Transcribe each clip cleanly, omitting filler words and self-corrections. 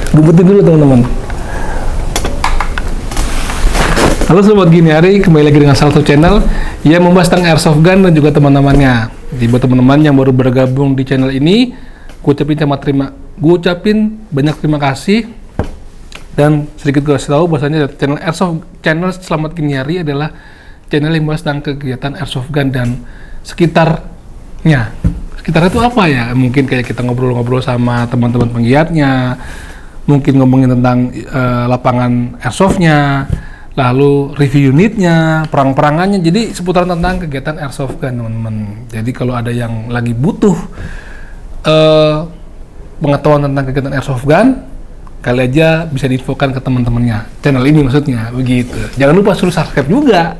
Gumpetin dulu teman-teman. Halo sobat Gini Hari, kembali lagi dengan salah satu channel yang membahas tentang airsoft gun dan juga teman-temannya. Jadi buat teman-teman yang baru bergabung di channel ini, gue ucapin banyak terima kasih. Dan sedikit gue kasih tahu bahwasanya channel airsoft, channel Selamat Gini Hari adalah channel yang membahas tentang kegiatan airsoft gun dan sekitarnya. Sekitarnya itu apa ya? Mungkin kayak kita ngobrol-ngobrol sama teman-teman penggiatnya, mungkin ngomongin tentang lapangan airsoftnya, lalu review unitnya, perang-perangannya. Jadi seputaran tentang kegiatan airsoft gun, teman-teman. Jadi kalau ada yang lagi butuh pengetahuan tentang kegiatan airsoft gun, kali aja bisa diinfokan ke teman-temannya. Channel ini maksudnya, begitu. Jangan lupa suruh subscribe juga,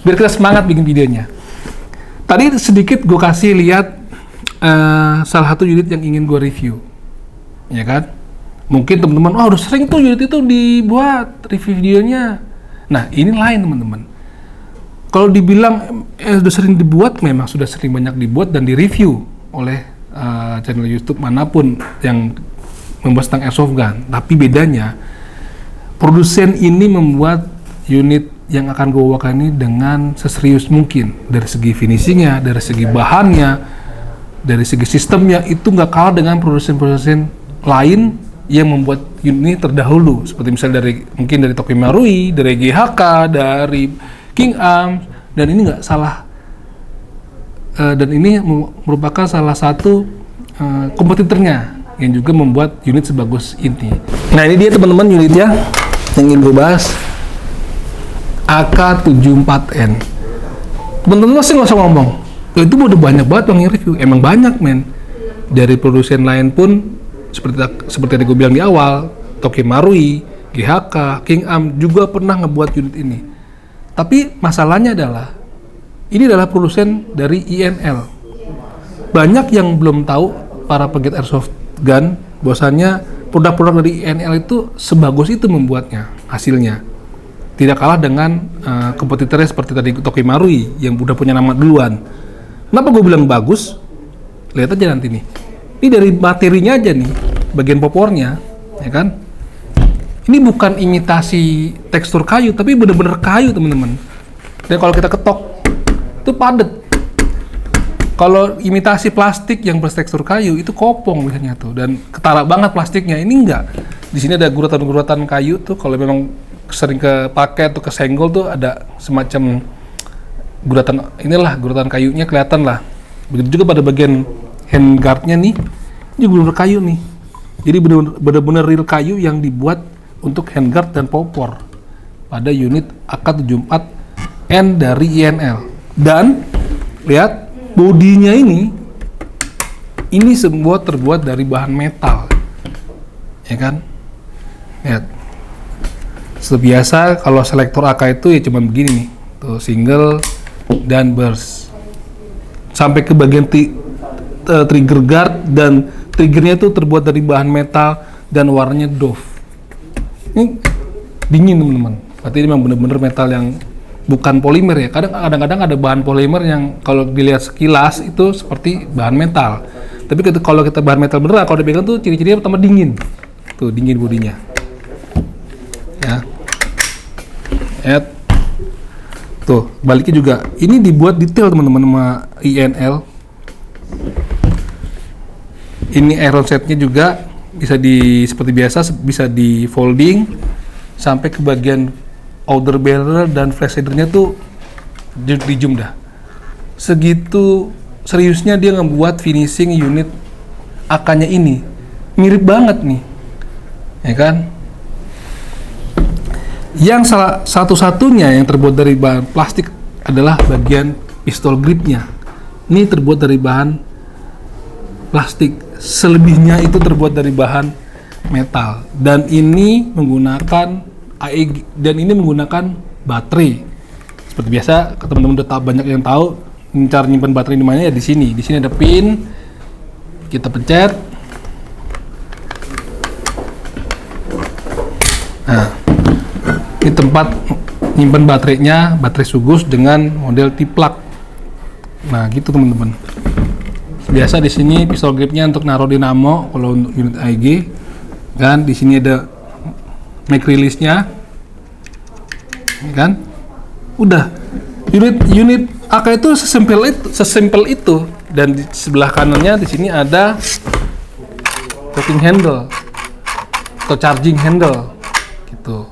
biar kita semangat bikin videonya. Tadi sedikit gue kasih lihat salah satu unit yang ingin gue review, ya kan? Mungkin teman-teman, udah sering tuh unit itu dibuat review videonya. Nah, ini lain teman-teman. Kalau dibilang sudah sering dibuat, memang sudah sering banyak dibuat dan direview oleh channel YouTube manapun yang membahas tentang airsoft gun. Tapi bedanya, produsen ini membuat unit yang akan gue bawakan ini dengan seserius mungkin. Dari segi finishingnya, dari segi bahannya, dari segi sistemnya, itu nggak kalah dengan produsen-produsen lain yang membuat unit ini terdahulu, seperti misalnya mungkin dari Toki Marui, dari GHK, dari King Arms, dan ini nggak salah, dan ini merupakan salah satu kompetitornya yang juga membuat unit sebagus ini. Nah, ini dia teman-teman unitnya yang ingin gue bahas, AK-74N. Teman-teman masih nggak usah ngomong, itu udah banyak banget yang review, emang banyak men. Dari produsen lain pun seperti yang gue bilang di awal, Toki Marui, GHK, King Arm juga pernah ngebuat unit ini. Tapi masalahnya adalah ini adalah produsen dari INL. Banyak yang belum tahu, para pegiat airsoft gun, bahwasannya produk-produk dari INL itu sebagus itu membuatnya, hasilnya. Tidak kalah dengan kompetitornya seperti tadi Toki Marui yang udah punya nama duluan. Kenapa gue bilang bagus? Lihat aja nanti nih. Ini dari materinya aja nih, bagian popornya, ya kan? Ini bukan imitasi tekstur kayu, tapi bener-bener kayu, teman-teman. Dan kalau kita ketok, itu padat. Kalau imitasi plastik yang bertekstur kayu, itu kopong biasanya tuh, dan ketara banget plastiknya. Ini enggak. Di sini ada guratan-guratan kayu tuh. Kalau memang sering kepake tuh, kesenggol tuh, ada semacam guratan. Inilah guratan kayunya kelihatan lah. Begitu juga pada bagian handguardnya nih, ini benar-benar kayu nih. Jadi benar-benar real kayu yang dibuat untuk handguard dan popor pada unit AK-74N dari INL. Dan lihat bodinya ini semua terbuat dari bahan metal, ya kan? Lihat. Seperti biasa kalau selektor AK itu ya cuma begini nih, tuh single dan burst. Sampai ke bagian trigger guard, dan triggernya itu terbuat dari bahan metal dan warnanya doff. Ini dingin teman-teman. Berarti ini memang benar-benar metal yang bukan polimer ya. Kadang-kadang ada bahan polimer yang kalau dilihat sekilas itu seperti bahan metal. Tapi kalau kita bahan metal beneran, kalau dipegang tuh ciri-cirinya pertama dingin. Tuh dingin bodinya. Ya. Tuh baliknya juga. Ini dibuat detail teman-teman sama INL. Ini iron setnya juga bisa seperti biasa bisa di folding sampai ke bagian outer barrel, dan flash headernya tuh di zoom dah. Segitu seriusnya dia ngebuat finishing unit AK-nya ini. Mirip banget nih, ya kan? Yang salah satu-satunya yang terbuat dari bahan plastik adalah bagian pistol gripnya. Ini terbuat dari bahan plastik. Selebihnya itu terbuat dari bahan metal, dan ini menggunakan AEG, dan ini menggunakan baterai. Seperti biasa, teman-teman udah banyak yang tahu cara nyimpan baterai di mana ya, di sini. Di sini ada pin, kita pencet. Nah, ini tempat nyimpan baterainya, baterai Sugus dengan model T-plug. Nah, gitu teman-teman. Biasa di sini pistol gripnya untuk naruh dinamo kalau untuk unit AEG. kan. Di sini ada make release-nya, kan. Udah, unit AK itu sesimpel itu. Dan di sebelah kanannya di sini ada docking handle atau charging handle gitu.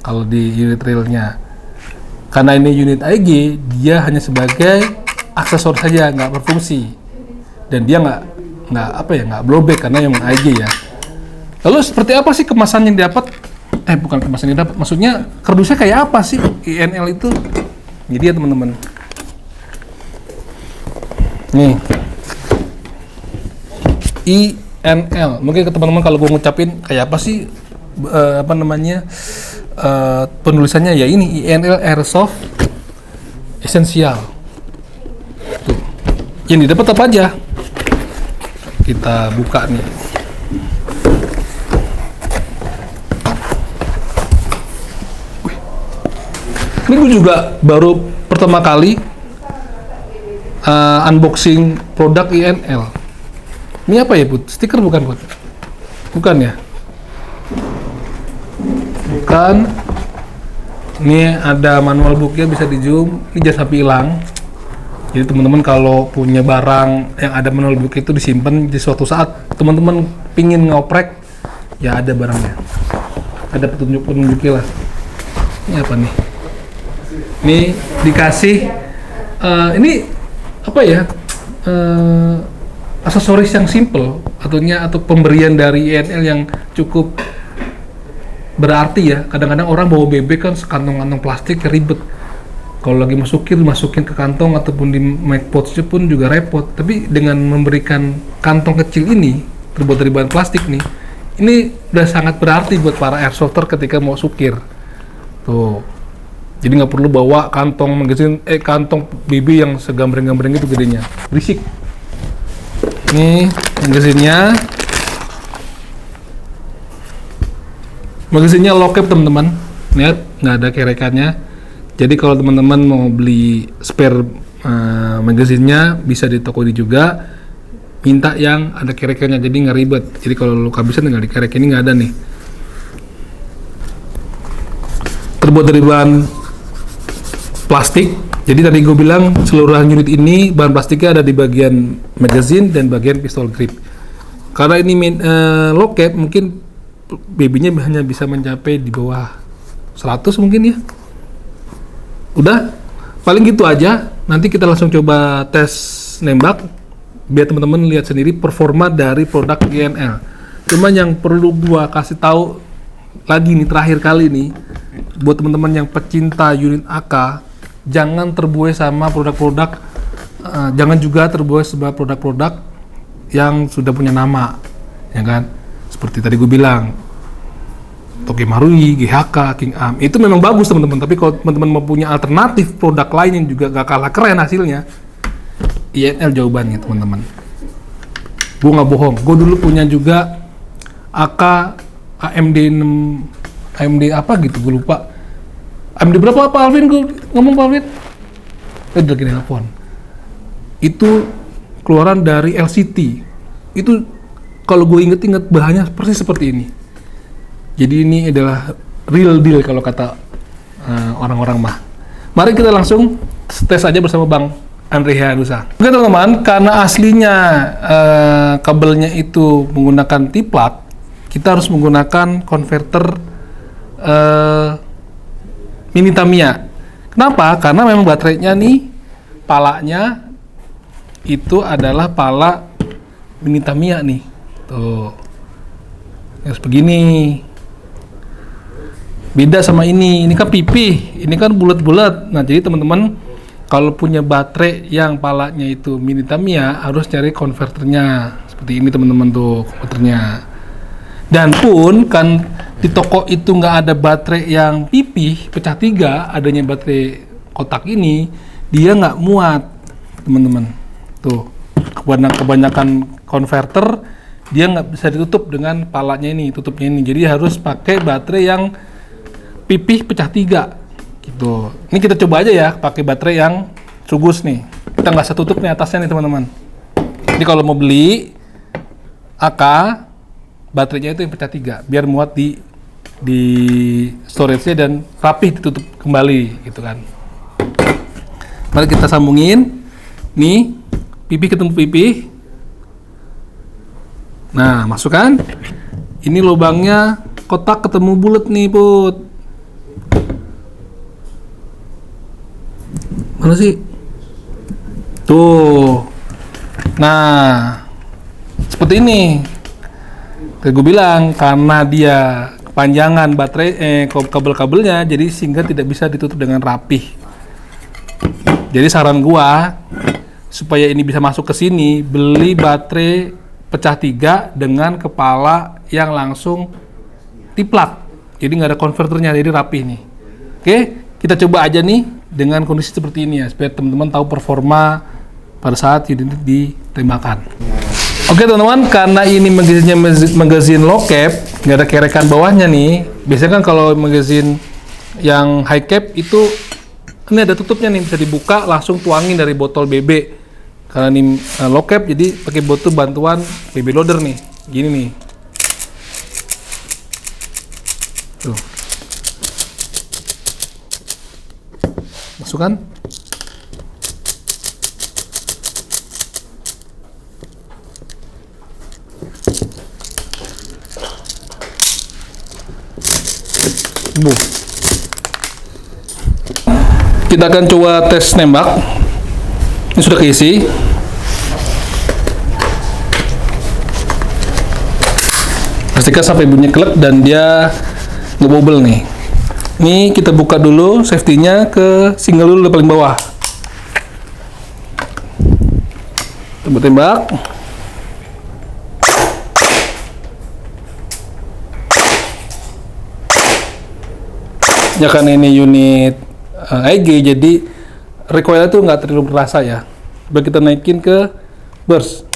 Kalau di unit realnya, karena ini unit AEG, dia hanya sebagai aksesor saja, nggak berfungsi, dan dia nggak blowback karena yang AEG ya. Lalu seperti apa sih kemasan yang dapat? Bukan kemasan yang dapat, maksudnya kardusnya kayak apa sih INL itu? Jadi ya teman-teman, nih INL, mungkin ke teman-teman kalau gue ngucapin kayak apa sih penulisannya, ya ini INL Airsoft Essential. Tuh. Yang didapat apa aja? Kita buka nih. Ini gue juga baru pertama kali unboxing produk INL. Ini apa ya, Put? Stiker bukan, Put? Bukan ya? Bukan. Ini ada manual booknya, bisa di zoom. Ini jangan sampai hilang. Jadi teman-teman kalau punya barang yang ada manual book itu disimpan, di suatu saat teman-teman pingin ngoprek, ya ada barangnya. Ada petunjuk-petunjuknya lah. Ini apa nih? Ini dikasih ini apa ya? Aksesoris yang simple atau pemberian dari INL yang cukup berarti ya. Kadang-kadang orang bawa bebek kan sekantong-kantong plastik ribet. Kalau lagi masukin ke kantong ataupun di mag pouch pun juga repot. Tapi dengan memberikan kantong kecil ini terbuat dari bahan plastik nih, ini udah sangat berarti buat para airsofter ketika mau sukir. Tuh. Jadi nggak perlu bawa kantong kantong BB yang segambreng-gambreng itu gedenya. Berisik. Nih magazinnya. Magazinnya low cap teman-teman. Lihat, nggak ada kerekannya. Jadi kalau teman-teman mau beli spare magazinnya, bisa di toko ini juga. Minta yang ada kerekannya, jadi nggak ribet. Jadi kalau lu kehabisan tinggal dikerek, ini nggak ada nih. Terbuat dari bahan plastik. Jadi tadi gue bilang seluruhan unit ini bahan plastiknya ada di bagian magazine dan bagian pistol grip. Karena ini low cap, mungkin BB-nya hanya bisa mencapai di bawah 100 mungkin ya. Udah, paling gitu aja. Nanti kita langsung coba tes nembak biar teman-teman lihat sendiri performa dari produk INL. Cuma yang perlu gua kasih tahu lagi nih, terakhir kali nih, buat teman-teman yang pecinta unit AK, jangan terbuai sama produk-produk, jangan juga terbuai sama produk-produk yang sudah punya nama, ya kan? Seperti tadi gue bilang, Toki Marui, GHK, King Am, itu memang bagus teman-teman. Tapi kalau teman-teman mau punya alternatif produk lain yang juga gak kalah keren hasilnya, INL jawabannya teman-teman. Gue nggak bohong, gue dulu punya juga AK AMD 6, AMD apa gitu, gue lupa. AMD berapa apa Alvin, gue ngomong Pak Alvin? Udah lagi nelfon. Itu keluaran dari LCT. Itu kalau gue inget-inget bahannya persis seperti ini. Jadi ini adalah real deal kalau kata orang-orang mah. Mari kita langsung tes aja bersama Bang Andre Hanusa. Oke teman-teman, karena aslinya kabelnya itu menggunakan T-plug, kita harus menggunakan konverter mini Tamiya. Kenapa? Karena memang baterainya nih, palanya itu adalah pala mini Tamiya nih. Tuh. Harus begini. Beda sama ini kan pipih, ini kan bulat-bulat. Nah, jadi teman-teman kalau punya baterai yang palanya itu mini Tamiya harus cari konverternya. Seperti ini teman-teman tuh konverternya. Dan pun kan di toko itu nggak ada baterai yang pipih pecah 3, adanya baterai kotak ini, dia nggak muat teman-teman. Tuh, kebanyakan konverter dia nggak bisa ditutup dengan palanya ini, tutupnya ini. Jadi harus pakai baterai yang pipih pecah 3 gitu. Ini kita coba aja ya pakai baterai yang sugus nih. Kita nggak usah tutup nih atasnya nih teman-teman. Jadi kalau mau beli AK baterainya itu yang pecah 3 biar muat di storage-nya dan rapih ditutup kembali gitu kan. Mari kita sambungin. Nih, pipi ketemu pipi. Nah, masukkan. Ini lubangnya kotak ketemu bulat nih, Put. Mana sih? Tuh. Nah, seperti ini. Kayak gue bilang, karena dia kepanjangan baterai kabel-kabelnya, jadi sehingga tidak bisa ditutup dengan rapih. Jadi saran gua supaya ini bisa masuk ke sini, beli baterai pecah 3 dengan kepala yang langsung tiplak. Jadi nggak ada konverternya, jadi rapih nih. Oke, kita coba aja nih dengan kondisi seperti ini ya, supaya teman-teman tahu performa pada saat unit ditembakkan. Oke teman-teman, karena ini magazine low cap, nggak ada kerekan bawahnya nih. Biasanya kan kalau magazine yang high cap itu ini ada tutupnya nih, bisa dibuka langsung tuangin dari botol BB. Karena ini low cap, jadi pakai botol bantuan BB loader nih, gini nih. Tuh, masukkan. Kita akan coba tes nembak. Ini sudah keisi. Pastikan sampai bunyi klek dan dia ngebobel nih. Ini kita buka dulu safety-nya ke single dulu paling bawah. Tembak. Ya kan ini unit IG, jadi recoil itu nggak terlalu berasa ya. Coba kita naikin ke burst.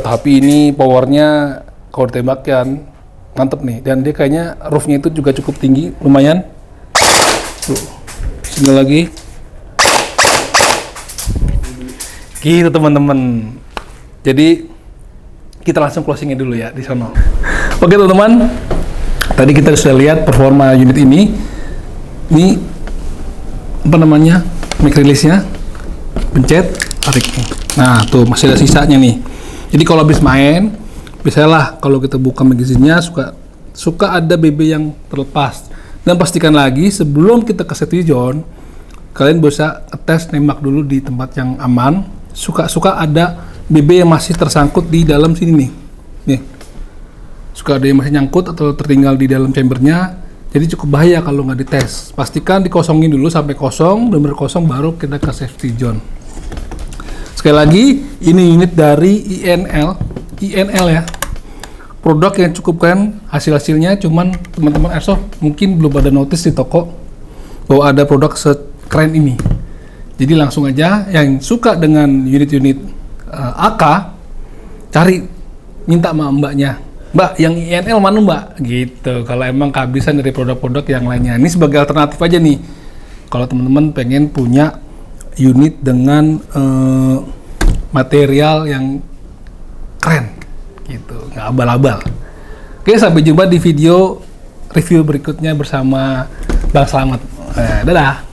Tapi ini powernya kalau ditembakkan mantep nih, dan dia kayaknya roofnya itu juga cukup tinggi, lumayan. Tuh, single lagi. Gitu teman-teman. Jadi kita langsung closingnya dulu ya di sana. Oke teman-teman, tadi kita sudah lihat performa unit ini. Ini apa namanya, mic release-nya, pencet, tarik nih. Nah tuh masih ada sisanya nih. Jadi kalau habis main, biasalah kalau kita buka magazine-nya suka ada BB yang terlepas. Dan pastikan lagi sebelum kita ke safety zone, kalian bisa tes nembak dulu di tempat yang aman. Suka ada BB yang masih tersangkut di dalam sini nih. Nih. Suka ada yang masih nyangkut atau tertinggal di dalam chambernya, jadi cukup bahaya kalau nggak dites. Pastikan dikosongin dulu sampai kosong, benar-benar kosong, baru kita ke safety zone. Sekali lagi, ini unit dari INL ya, produk yang cukup keren hasilnya. Cuman teman-teman airsoft mungkin belum ada notice di toko bahwa ada produk sekeren ini. Jadi langsung aja yang suka dengan unit-unit AK, cari, minta sama mbaknya, Mbak, yang INL mana Mbak? Gitu. Kalau emang kehabisan dari produk-produk yang lainnya. Ini sebagai alternatif aja nih. Kalau teman-teman pengen punya unit dengan material yang keren, gitu, nggak abal-abal. Oke, sampai jumpa di video review berikutnya bersama Bang Slamet. Dadah.